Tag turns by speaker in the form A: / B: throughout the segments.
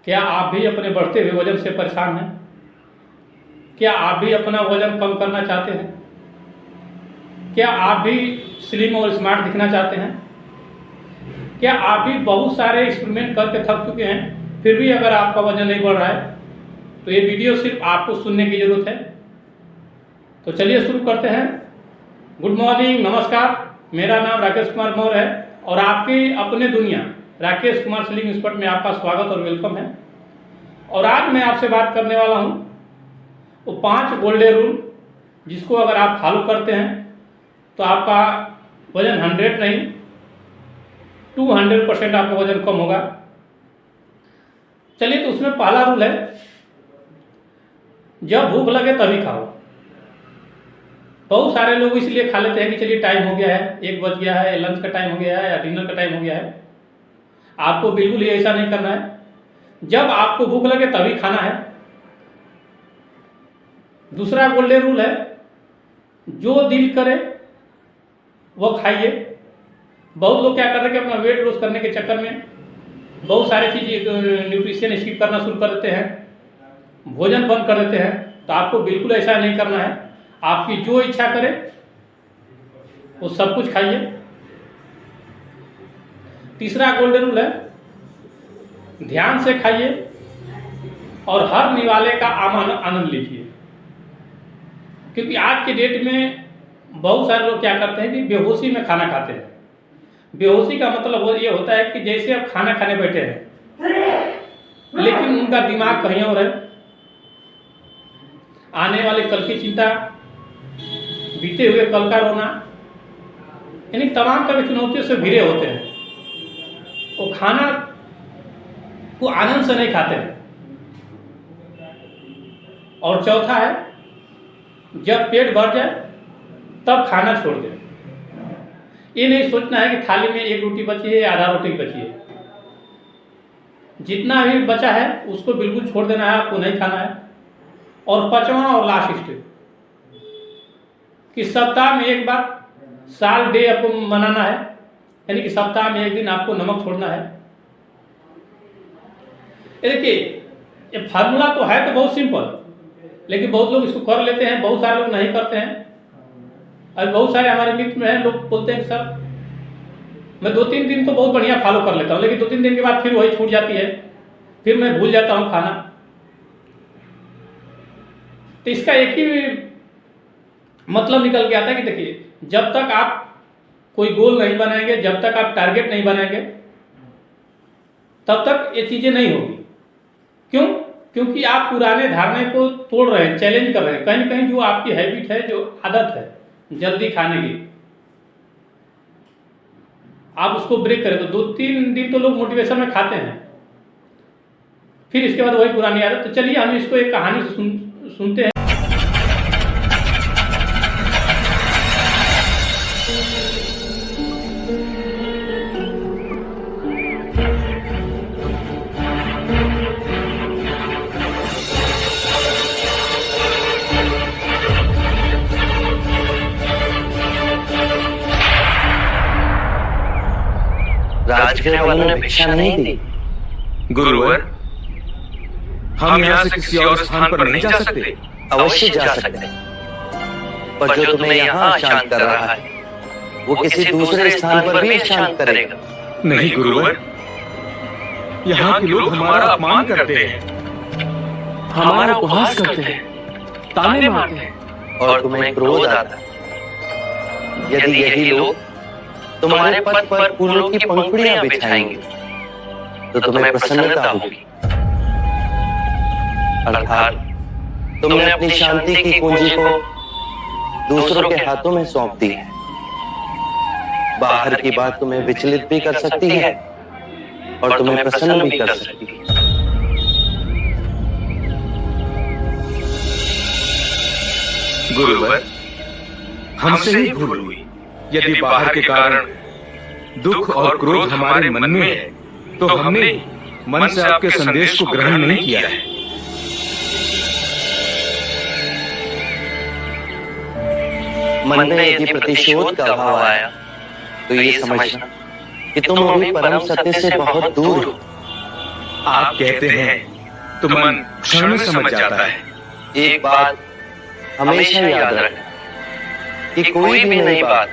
A: क्या आप भी अपने बढ़ते हुए वजन से परेशान हैं? क्या आप भी अपना वजन कम करना चाहते हैं? क्या आप भी स्लिम और स्मार्ट दिखना चाहते हैं? क्या आप भी बहुत सारे एक्सपेरिमेंट करके थक चुके हैं, फिर भी अगर आपका वजन नहीं बढ़ रहा है, तो ये वीडियो सिर्फ आपको सुनने की ज़रूरत है। तो चलिए शुरू करते हैं। गुड मॉर्निंग, नमस्कार। मेरा नाम राकेश कुमार मौर्य है और आपके अपने दुनिया राकेश कुमार स्लिम एक्सपर्ट में आपका स्वागत और वेलकम है। और आज मैं आपसे बात करने वाला हूँ वो 5 गोल्डन रूल, जिसको अगर आप फॉलो करते हैं तो आपका वजन 100 नहीं 200% आपका वजन कम होगा। चलिए, तो उसमें पहला रूल है, जब भूख लगे तभी खाओ। बहुत सारे लोग इसलिए खा लेते हैं कि चलिए टाइम हो गया है, 1 बज गया है, लंच का टाइम हो गया है या डिनर का टाइम हो गया है। आपको बिल्कुल ही ऐसा नहीं करना है। जब आपको भूख लगे तभी खाना है। दूसरा गोल्डन रूल है, जो दिल करे वो खाइए। बहुत लोग क्या कर रहे हैं कि अपना वेट लॉस करने के चक्कर में बहुत सारी चीज़ें न्यूट्रिशन स्किप करना शुरू कर देते हैं, भोजन बंद कर देते हैं। तो आपको बिल्कुल ऐसा नहीं करना है। आपकी जो इच्छा करे वो सब कुछ खाइए। तीसरा गोल्डन रूल है, ध्यान से खाइए और हर निवाले का आनंद लीजिए। क्योंकि आज के डेट में बहुत सारे लोग क्या करते हैं कि बेहोशी में खाना खाते हैं। बेहोशी का मतलब वो ये होता है कि जैसे आप खाना खाने बैठे हैं लेकिन उनका दिमाग कहीं और है। आने वाले कल की चिंता, बीते हुए कल का रोना, यानी तमाम तरह की चुनौतियों से घिरे होते हैं। वो खाना को आनंद से नहीं खाते हैं। और चौथा है, जब पेट भर जाए तब खाना छोड़ दें। ये नहीं सोचना है कि थाली में 1 रोटी बची है या आधा रोटी बची है। जितना भी बचा है उसको बिल्कुल छोड़ देना है, आपको नहीं खाना है। और 5वां और लास्ट स्टेप कि सप्ताह में 1 बार साल डे आपको मनाना है, यानी कि सप्ताह में 1 दिन आपको नमक छोड़ना है। देखिए, ये फार्मूला तो है तो बहुत सिंपल, लेकिन बहुत लोग इसको कर लेते हैं, बहुत सारे लोग नहीं करते हैं। और बहुत सारे हमारे मित्र में हैं, लोग बोलते हैं सर मैं 2-3 दिन तो बहुत बढ़िया फॉलो कर लेता हूँ, लेकिन 2-3 दिन के बाद फिर वही छूट जाती है, फिर मैं भूल जाता हूँ खाना। तो इसका एक ही मतलब निकल के आता है कि देखिए, जब तक आप कोई गोल नहीं बनाएंगे, जब तक आप टारगेट नहीं बनाएंगे, तब तक ये चीज़ें नहीं होगी। क्यों? क्योंकि आप पुराने धारणा को तोड़ रहे हैं, चैलेंज कर रहे हैं। कहीं ना कहीं जो आपकी हैबिट है, जो आदत है जल्दी खाने की, आप उसको ब्रेक करें तो 2-3 दिन तो लोग मोटिवेशन में खाते हैं, फिर इसके बाद वही पुरानी आदत। तो चलिए हम इसको एक कहानी से सुनते हैं।
B: राजगृह वालों ने भिक्षा नहीं दी।
C: गुरुवर, हम यहाँ से किसी और स्थान पर नहीं जा सकते।
B: अवश्य जा सकते, पर जो तुम्हें यहाँ अशांत कर रहा है वो किसी दूसरे स्थान पर भी अशांत करेगा।
C: नहीं गुरुवर, यहाँ के लोग हमारा अपमान करते हैं,
D: हमारा उपहास करते हैं, ताने मारते हैं,
B: और तुम्हें क्रोध आता है। यदि यही लोग तुम्हारे पद पर फूलों की पंखुड़ियां बिछाएंगे तो तुम्हें प्रसन्नता होगी। अर्थात तुमने अपनी शांति की कुंजी को दूसरों के हाथों में सौंप दी है। बाहर की बात तुम्हें विचलित भी कर सकती है और तुम्हें प्रसन्न भी कर सकती है।
C: गुरुवर, हमसे ही भूल हुई। यदि बाहर के कारण दुख और क्रोध हमारे मन में है तो हमने मन से आपके संदेश को ग्रहण नहीं किया है।
B: मन में यदि प्रतिशोध का भाव आया तो ये समझना कि तुम अभी परम सत्य से बहुत दूर हो
C: आप कहते हैं तो मन क्षण में समझ जाता है।
B: एक बात हमेशा याद रखना कि कोई भी नई बात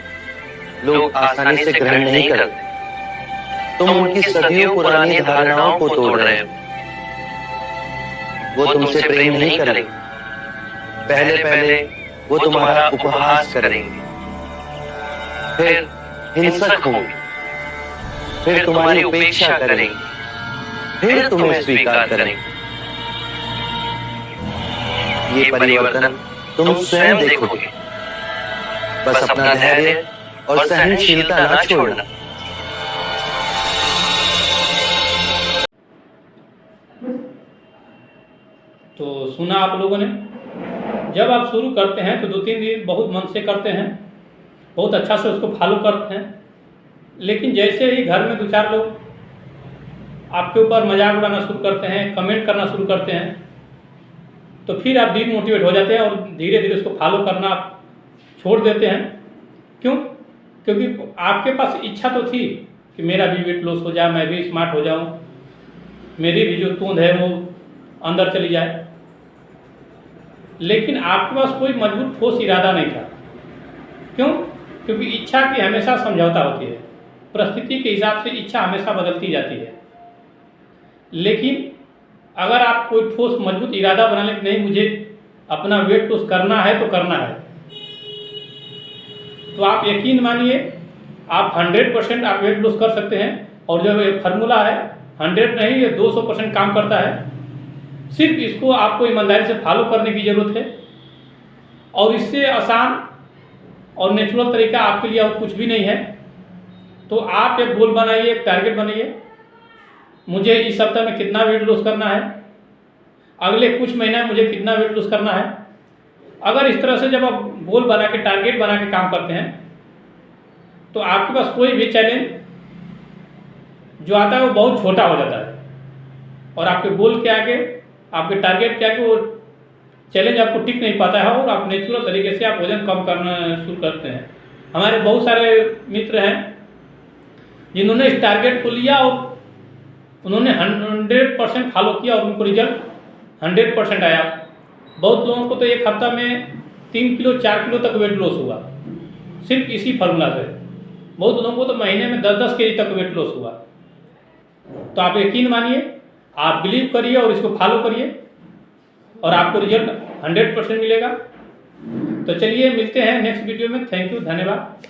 B: लोग आसानी से ग्रहण नहीं करते। तुम उनकी सदियों पुरानी धारणाओं को तोड़ रहे हो। वो तुमसे प्रेम नहीं करेंगे, पहले पहले वो तुम्हारा उपहास करेंगे, फिर हिंसक होंगे, फिर तुम्हारी उपेक्षा करेंगे, फिर तुम्हें स्वीकार करेंगे। ये परिवर्तन तुम स्वयं देखोगे। बस अपना धैर्य और सहनशीलता ना छोड़ना।
A: तो सुना आप लोगों ने। जब आप शुरू करते हैं तो 2-3 दिन बहुत मन से करते हैं, बहुत अच्छा से उसको फॉलो करते हैं, लेकिन जैसे ही घर में 2-4 लोग आपके ऊपर मजाक उड़ाना शुरू करते हैं, कमेंट करना शुरू करते हैं, तो फिर आप डीमोटिवेट हो जाते हैं और धीरे धीरे उसको फॉलो करना छोड़ देते हैं। क्यों? क्योंकि आपके पास इच्छा तो थी कि मेरा भी वेट लॉस हो जाए, मैं भी स्मार्ट हो जाऊं, मेरी भी जो तूंद है वो अंदर चली जाए, लेकिन आपके पास कोई मजबूत ठोस इरादा नहीं था। क्यों? क्योंकि इच्छा की हमेशा समझौता होती है, परिस्थिति के हिसाब से इच्छा हमेशा बदलती जाती है। लेकिन अगर आप कोई ठोस मजबूत इरादा बना लें कि नहीं मुझे अपना वेट लॉस करना है तो करना है, तो आप यकीन मानिए आप 100% आप वेट लॉस कर सकते हैं। और जो ये फार्मूला है 100 नहीं, ये 200% काम करता है। सिर्फ इसको आपको ईमानदारी से फॉलो करने की ज़रूरत है, और इससे आसान और नेचुरल तरीका आपके लिए और कुछ भी नहीं है। तो आप एक गोल बनाइए, एक टारगेट बनाइए, मुझे इस सप्ताह में कितना वेट लॉस करना है, अगले कुछ महीने में मुझे कितना वेट लॉस करना है। अगर इस तरह से जब आप गोल बना के, टारगेट बना के काम करते हैं, तो आपके पास कोई भी चैलेंज जो आता है वो बहुत छोटा हो जाता है, और आपके गोल के आगे, आपके टारगेट के आगे वो चैलेंज आपको टिक नहीं पाता है, और आप नेचुरल तरीके से आप वजन कम करना शुरू करते हैं। हमारे बहुत सारे मित्र हैं जिन्होंने इस टारगेट को लिया और उन्होंने 100% फॉलो किया और उनको रिजल्ट 100% आया। बहुत लोगों को तो एक हफ्ता में 3 किलो 4 किलो तक वेट लॉस हुआ सिर्फ इसी फार्मूला से। बहुत लोगों को तो महीने में 10-10 केजी तक वेट लॉस हुआ। तो आप यकीन मानिए, आप बिलीव करिए और इसको फॉलो करिए, और आपको रिजल्ट 100% मिलेगा। तो चलिए मिलते हैं नेक्स्ट वीडियो में। थैंक यू, धन्यवाद।